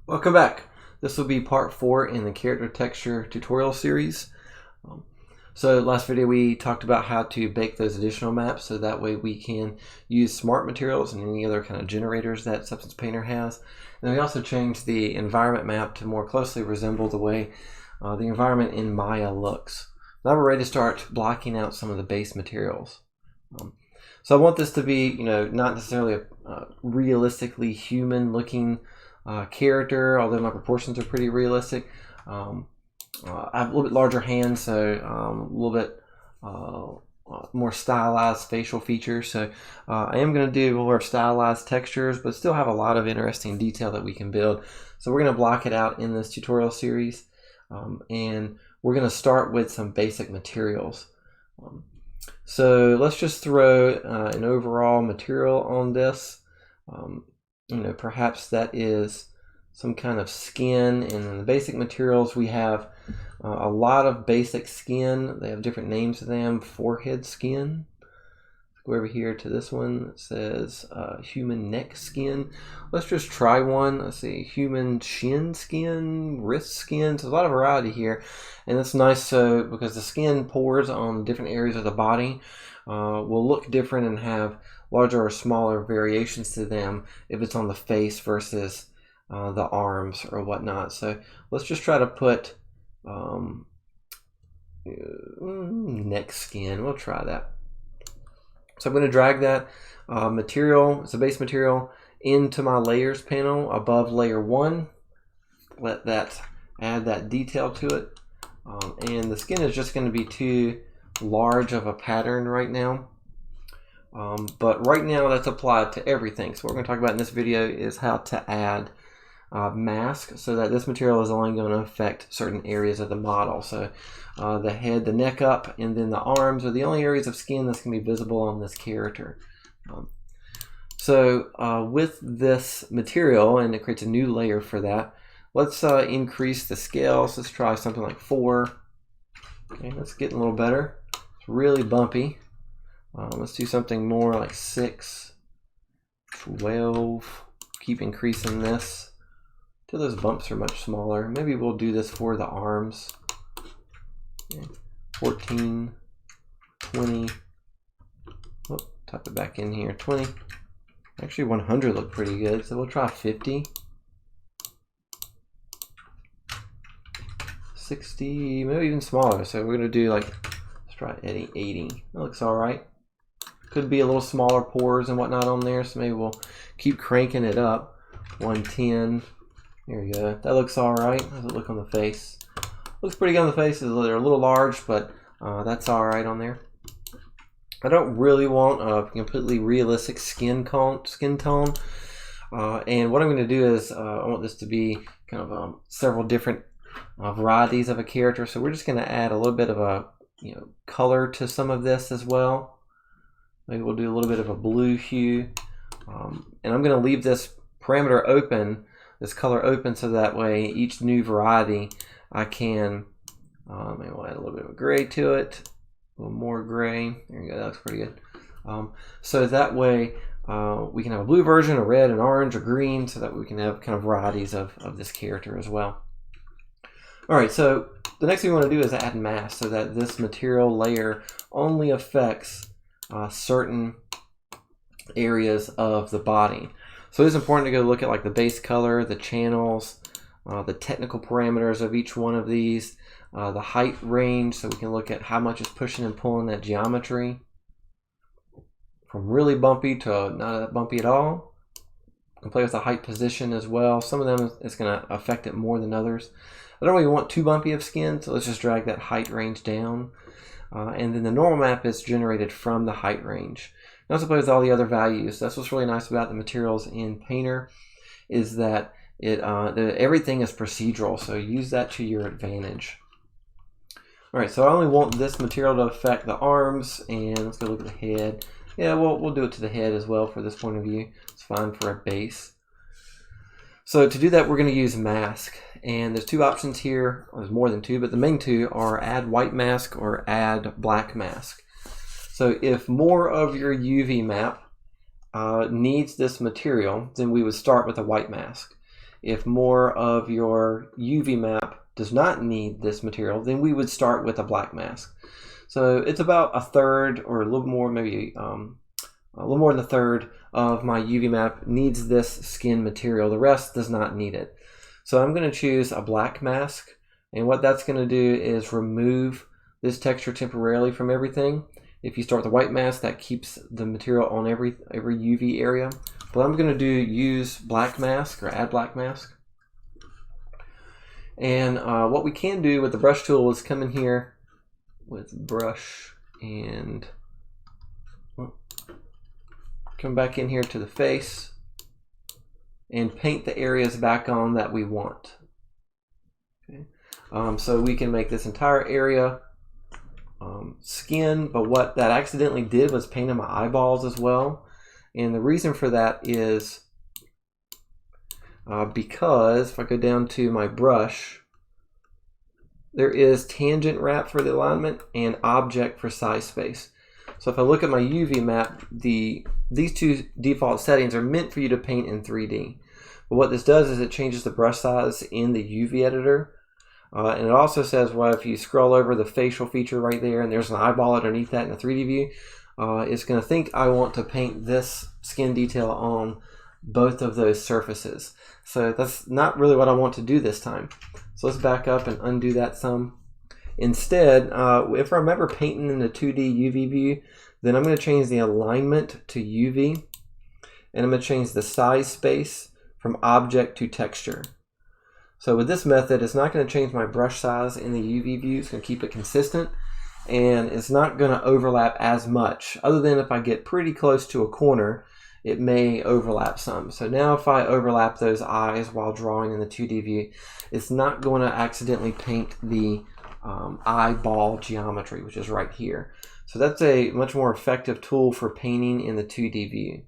Welcome back. This will be part 4 in the character texture tutorial series. So last video we talked about how to bake those additional maps so that way we can use smart materials and any other kind of generators that Substance Painter has. And we also changed the environment map to more closely resemble the way the environment in Maya looks. Now we're ready to start blocking out some of the base materials. So I want this to be, not necessarily a realistically human looking character, although my proportions are pretty realistic. I have a little bit larger hands, so a little bit more stylized facial features. So I am going to do more stylized textures, but still have a lot of interesting detail that we can build. So we're going to block it out in this tutorial series, and we're going to start with some basic materials. So let's just throw an overall material on this. Perhaps that is some kind of skin, and in the basic materials we have a lot of basic skin. They have different names to them. Forehead skin. Let's go over here to this one. It says human neck skin. Let's just try one. Let's see, human shin skin, wrist skin. So there's a lot of variety here, and it's nice because the skin pores on different areas of the body will look different and have larger or smaller variations to them if it's on the face versus the arms or whatnot. So let's just try to put neck skin. We'll try that. So I'm going to drag that material, it's a base material, into my layers panel above layer 1. Let that add that detail to it. And the skin is just going to be too large of a pattern right now. But right now that's applied to everything. So what we're going to talk about in this video is how to add mask so that this material is only going to affect certain areas of the model. So the head, the neck up, and then the arms are the only areas of skin that's going to be visible on this character. With this material, and it creates a new layer for that, let's increase the scale. So let's try something like 4. Okay, that's getting a little better. It's really bumpy. Let's do something more like 6, 12. Keep increasing this till those bumps are much smaller. Maybe we'll do this for the arms. Okay. 14, 20. Oh, type it back in here. 20. Actually, 100 look pretty good, so we'll try 50. 60, maybe even smaller. So we're gonna do like, let's try 80. That looks all right. Could be a little smaller pores and whatnot on there, so maybe we'll keep cranking it up. 110. There we go. That looks all right. How does it look on the face? Looks pretty good on the face. They're a little large, but that's all right on there. I don't really want a completely realistic skin tone. And what I'm going to do is I want this to be kind of several different varieties of a character. So we're just going to add a little bit of a color to some of this as well. Maybe we'll do a little bit of a blue hue. And I'm going to leave this parameter open, this color open, so that way each new variety I can, maybe we'll add a little bit of a gray to it, a little more gray. There you go, that looks pretty good. So that way we can have a blue version, a red, an orange, a green, so that we can have kind of varieties of this character as well. All right, so the next thing we want to do is add mask so that this material layer only affects certain areas of the body. So it's important to go look at like the base color, the channels, the technical parameters of each one of these, the height range, so we can look at how much is pushing and pulling that geometry from really bumpy to not that bumpy at all. You can play with the height position as well. Some of them it's going to affect it more than others. I don't really want too bumpy of skin, so let's just drag that height range down. And then the normal map is generated from the height range. You also play with all the other values. That's what's really nice about the materials in Painter, is that everything is procedural, so use that to your advantage. All right, so I only want this material to affect the arms, and let's go look at the head. Yeah, we'll do it to the head as well for this point of view. It's fine for a base. So to do that, we're going to use mask. And there's 2 options here. Well, there's more than 2, but the main 2 are add white mask or add black mask. So if more of your UV map needs this material, then we would start with a white mask. if more of your UV map does not need this material, then we would start with a black mask. So it's about a third or a little more, maybe a little more than a third of my UV map needs this skin material. The rest does not need it. So I'm going to choose a black mask, and what that's going to do is remove this texture temporarily from everything. If you start the white mask, that keeps the material on every UV area. But I'm going to do use black mask or add black mask. And what we can do with the brush tool is come in here with brush and come back in here to the face and paint the areas back on that we want. Okay. So we can make this entire area skin, but what that accidentally did was painted my eyeballs as well. And the reason for that is because if I go down to my brush, there is tangent wrap for the alignment and object for size space. So if I look at my UV map, these two default settings are meant for you to paint in 3D. But what this does is it changes the brush size in the UV editor. And it also says, well, if you scroll over the facial feature right there and there's an eyeball underneath that in the 3D view, it's going to think I want to paint this skin detail on both of those surfaces. So that's not really what I want to do this time. So let's back up and undo that some. Instead, if I remember painting in the 2D UV view, then I'm going to change the alignment to UV, and I'm going to change the size space from object to texture. So with this method, it's not going to change my brush size in the UV view. It's going to keep it consistent, and it's not going to overlap as much, other than if I get pretty close to a corner, it may overlap some. So now if I overlap those eyes while drawing in the 2D view, it's not going to accidentally paint the eyeball geometry, which is right here. So that's a much more effective tool for painting in the 2D view.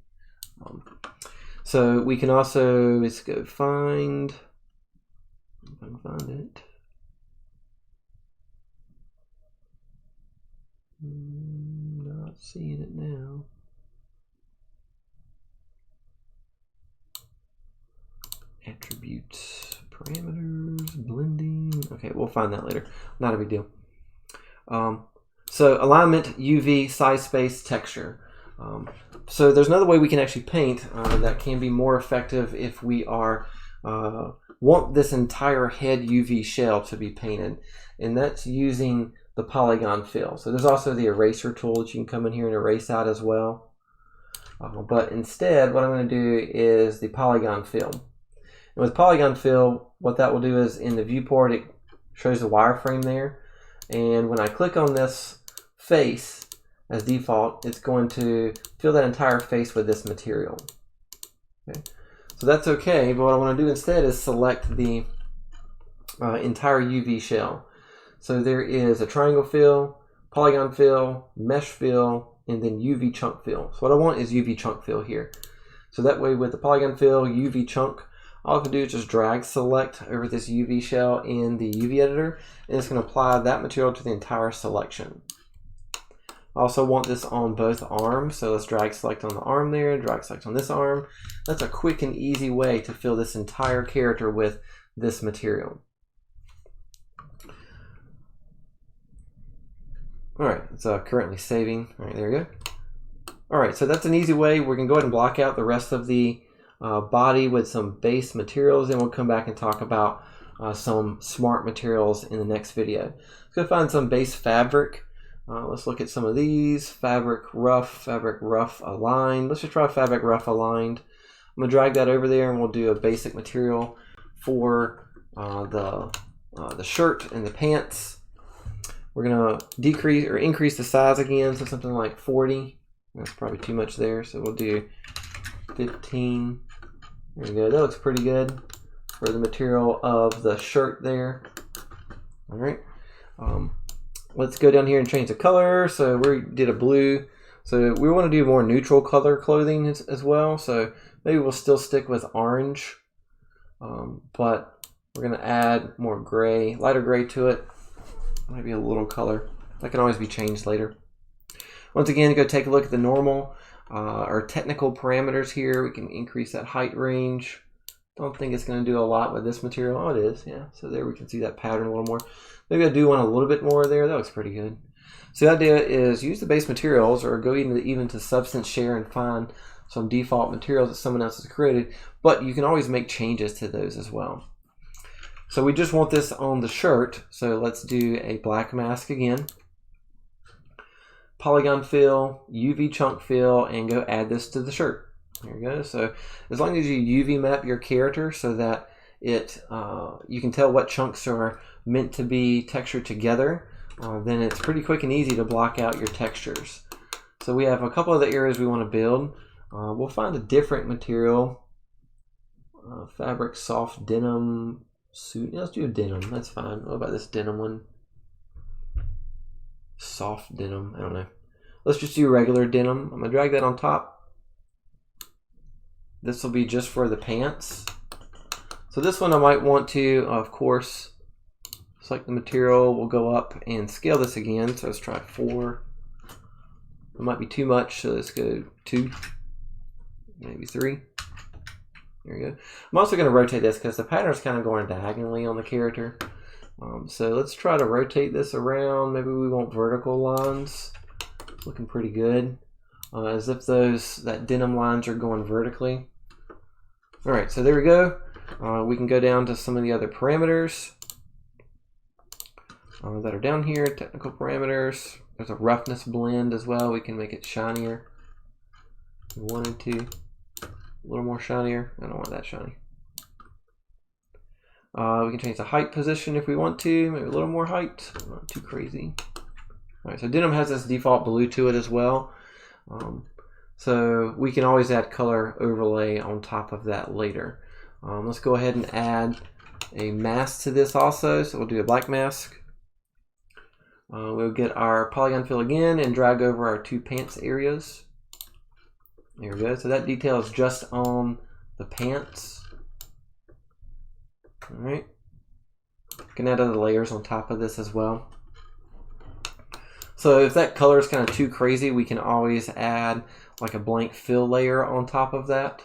So we can also, let's go find, if I can find it. Not seeing it now. Attributes, parameters, blending. Okay, we'll find that later. Not a big deal. So alignment, UV, size space, texture. So there's another way we can actually paint that can be more effective if we are want this entire head UV shell to be painted, and that's using the polygon fill. So there's also the eraser tool that you can come in here and erase out as well. But instead, what I'm going to do is the polygon fill. And with polygon fill, what that will do is in the viewport, it shows the wireframe there. And when I click on this face as default, it's going to fill that entire face with this material. Okay. So that's okay, but what I want to do instead is select the entire UV shell. So there is a triangle fill, polygon fill, mesh fill, and then UV chunk fill. So what I want is UV chunk fill here. So that way with the polygon fill, UV chunk, all I can do is just drag select over this UV shell in the UV editor, and it's going to apply that material to the entire selection. I also want this on both arms, so let's drag select on the arm there, drag select on this arm. That's a quick and easy way to fill this entire character with this material. All right, it's currently saving. All right, there we go. All right, so that's an easy way. We're going to go ahead and block out the rest of the body with some base materials, and we'll come back and talk about some smart materials in the next video. Let's go find some base fabric. Let's look at some of these. Fabric rough aligned. Let's just try fabric rough aligned. I'm going to drag that over there, and we'll do a basic material for the shirt and the pants. We're going to decrease or increase the size again, so something like 40. That's probably too much there, so we'll do 15. There we go. That looks pretty good for the material of the shirt there. All right. Let's go down here and change the color. So we did a blue. So we want to do more neutral color clothing as well. So maybe we'll still stick with orange, but we're going to add more gray, lighter gray to it. Maybe a little color. That can always be changed later. Once again, go take a look at the normal or technical parameters here. We can increase that height range. Don't think it's going to do a lot with this material. Oh, it is, yeah. So there we can see that pattern a little more. Maybe I do want a little bit more there. That looks pretty good. So the idea is use the base materials or go even to Substance Share and find some default materials that someone else has created, but you can always make changes to those as well. So we just want this on the shirt, so let's do a black mask again. Polygon fill, UV chunk fill, and go add this to the shirt. There you go. So as long as you UV map your character so that you can tell what chunks are meant to be textured together, then it's pretty quick and easy to block out your textures. So we have a couple of the areas we want to build. We'll find a different material. Fabric soft denim suit. Yeah, let's do a denim. That's fine. What about this denim one? Soft denim. I don't know. Let's just do regular denim. I'm going to drag that on top. This will be just for the pants. So this one I might want to, of course, select the material. We'll go up and scale this again. So let's try 4. It might be too much, so let's go 2, maybe 3. There you go. I'm also going to rotate this because the pattern is kind of going diagonally on the character. So let's try to rotate this around. Maybe we want vertical lines. Looking pretty good. As if that denim lines are going vertically. All right, so there we go. We can go down to some of the other parameters that are down here. Technical parameters. There's a roughness blend as well. We can make it shinier if we wanted to. A little more shinier. I don't want that shiny. We can change the height position if we want to. Maybe a little more height. Not too crazy. All right, so denim has this default blue to it as well. So we can always add color overlay on top of that later. Let's go ahead and add a mask to this also. So we'll do a black mask. We'll get our polygon fill again and drag over our 2 pants areas. There we go. So that detail is just on the pants. All right. You can add other layers on top of this as well. So if that color is kind of too crazy, we can always add like a blank fill layer on top of that.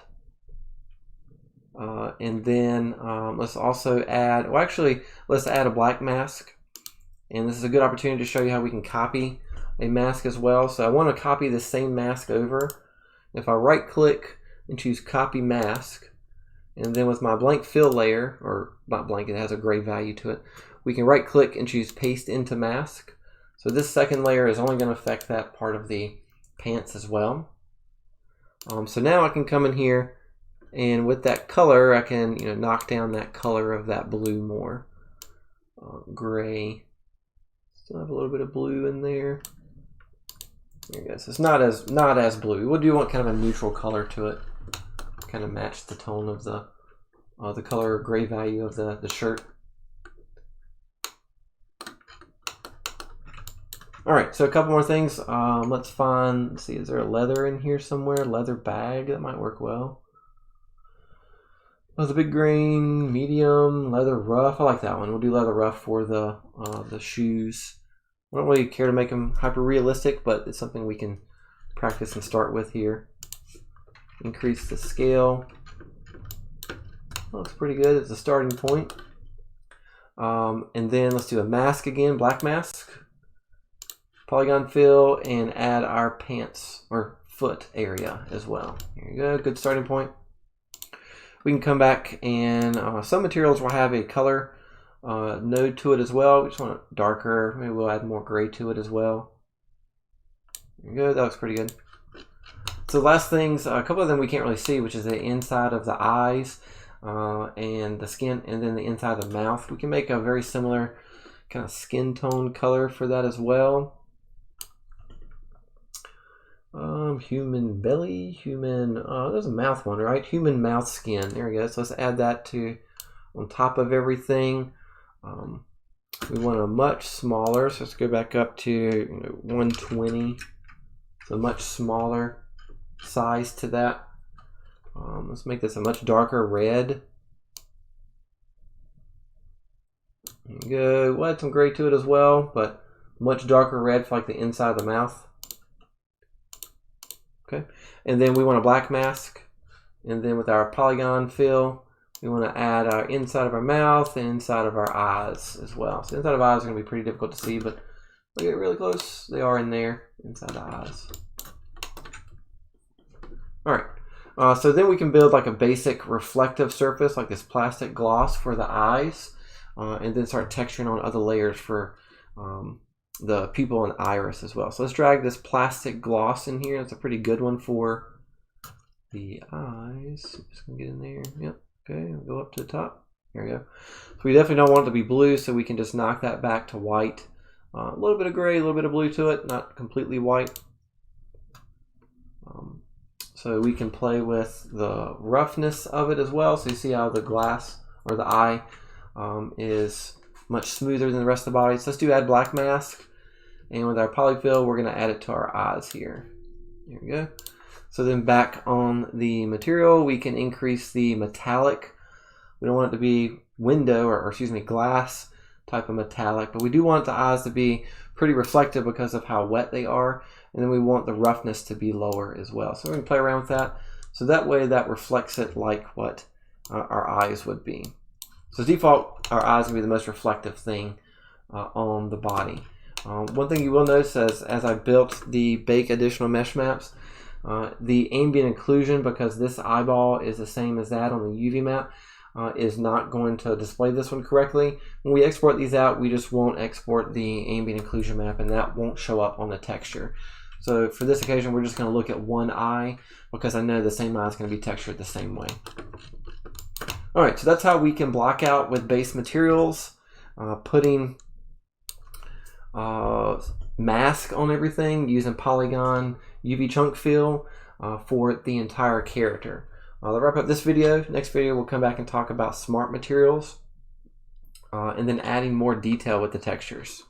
And then let's also add, well actually, let's add a black mask. And this is a good opportunity to show you how we can copy a mask as well. So I want to copy the same mask over. If I right click and choose copy mask, and then with my blank fill layer, or not blank, it has a gray value to it, we can right click and choose paste into mask. So this second layer is only going to affect that part of the pants as well. So now I can come in here and with that color I can knock down that color of that blue more. Gray. Still have a little bit of blue in there. There you go. So it's not as blue. We do want kind of a neutral color to it. Kind of match the tone of the color gray value of the shirt. All right, so a couple more things. Let's see, is there a leather in here somewhere? Leather bag, that might work well. Oh, the big grain, medium, leather rough. I like that one. We'll do leather rough for the shoes. I don't really care to make them hyper realistic, but it's something we can practice and start with here. Increase the scale. Looks pretty good as a starting point. And then let's do a mask again, black mask. Polygon fill and add our pants or foot area as well. Here you go, good starting point. We can come back and some materials will have a color node to it as well. We just want it darker. Maybe we'll add more gray to it as well. There you go, that looks pretty good. So last things, a couple of them we can't really see, which is the inside of the eyes and the skin, and then the inside of the mouth. We can make a very similar kind of skin tone color for that as well. Human belly, there's a mouth one, right? Human mouth skin. There we go. So let's add that to on top of everything. We want a much smaller, so let's go back up to 120. So much smaller size to that. Let's make this a much darker red. There you go. We'll add some gray to it as well, but much darker red for like the inside of the mouth. Okay, and then we want a black mask, and then with our polygon fill, We want to add our inside of our mouth and inside of our eyes as well. So inside of eyes are going to be pretty difficult to see, but if we get really close, they are in there, inside the eyes. All right, so then we can build like a basic reflective surface, like this plastic gloss for the eyes, and then start texturing on other layers for the pupil and iris as well. So let's drag this plastic gloss in here. It's a pretty good one for the eyes. Just gonna get in there. Yep. Okay, I'll go up to the top. There we go. So we definitely don't want it to be blue, so we can just knock that back to white. A little bit of gray, a little bit of blue to it, not completely white. So we can play with the roughness of it as well. So you see how the glass or the eye is much smoother than the rest of the body. So let's do add black mask. And with our polyfill, we're going to add it to our eyes here. There we go. So then back on the material, we can increase the metallic. We don't want it to be window or excuse me, glass type of metallic, but we do want the eyes to be pretty reflective because of how wet they are. And then we want the roughness to be lower as well. So we're going to play around with that. So that way that reflects it like what our eyes would be. So default, our eyes will be the most reflective thing on the body. One thing you will notice as I built the Bake additional mesh maps, the ambient occlusion, because this eyeball is the same as that on the UV map, is not going to display this one correctly. When we export these out, we just won't export the ambient occlusion map, and that won't show up on the texture. So for this occasion, we're just going to look at one eye because I know the same eye is going to be textured the same way. All right, so that's how we can block out with base materials, putting mask on everything using polygon UV chunk fill for the entire character. I'll wrap up this video. Next video, we'll come back and talk about smart materials and then adding more detail with the textures.